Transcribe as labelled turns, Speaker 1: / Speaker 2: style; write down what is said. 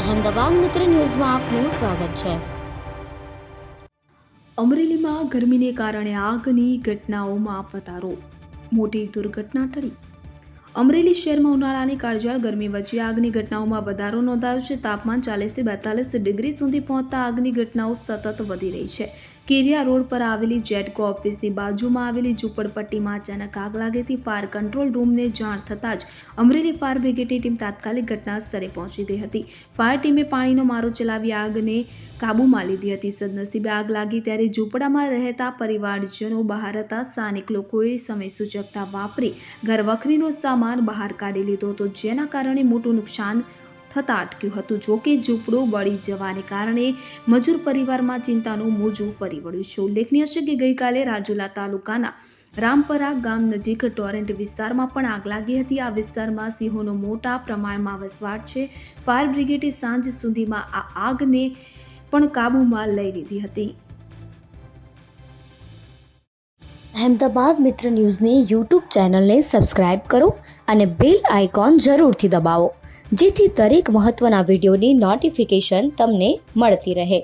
Speaker 1: અહેમદાબાદ મિત્ર ન્યૂઝમાં આપનું સ્વાગત છે।
Speaker 2: અમરેલીમાં ગરમીને કારણે આગની ઘટનાઓમાં વધારો, મોટી દુર્ઘટના ટળી। અમરેલી શહેરમાં ઉનાળાની કાળઝાળ ગરમી વચ્ચે આગની ઘટનાઓમાં વધારો નોંધાયો છે। તાપમાન 40 થી 42 ડિગ્રી સુધી પહોંચતા આગની ઘટનાઓ સતત વધી રહી છે। કેરિયા રોડ પર આવેલી જેટકો ઓફિસની બાજુમાં આવેલી ઝૂંપડપટ્ટીમાં અચાનક આગ લાગીથી ફાયર કંટ્રોલ રૂમને જાણ થતાં જ અમરેલી ફાયર બ્રિગેડની ટીમ તાત્કાલિક ઘટના સ્થળે પહોંચી ગઈ હતી। ફાયર ટીમે પાણીનો મારો ચલાવી આગને કાબૂમાં લીધી હતી। સદનસીબે આગ લાગી ત્યારે ઝૂંપડામાં રહેતા પરિવારજનો બહાર હતા। સ્થાનિક લોકોએ સમય સૂચકતા વાપરી ઘરવખરીનો સામાન બહાર કાઢી લીધો હતો, જેના કારણે મોટું નુકસાન થતાં અટક્યું હતું। જોકે ઝૂંપડું બળી જવાને કારણે મજૂર પરિવારમાં ચિંતાનું મોજું ફરી વળ્યું છે। ઉલ્લેખનીય છે કે ગઈકાલે રાજુલા તાલુકાના રામપરા ગામ નજીક ટોરેન્ટ વિસ્તારમાં પણ આગ લાગી હતી। આ વિસ્તારમાં સિંહોનો મોટા પ્રમાણમાં વસવાટ છે। ફાયર બ્રિગેડે સાંજ સુધીમાં આ આગને પણ કાબૂમાં લઈ લીધી હતી।
Speaker 1: અહેમદાબાદ મિત્ર ન્યૂઝની યુટ્યુબ ચેનલને સબસ્ક્રાઇબ કરો અને બેલ આઇકોન જરૂરથી દબાવો, જેથી દરેક મહત્ત્વના વિડીયોની નોટિફિકેશન તમને મળતી રહે।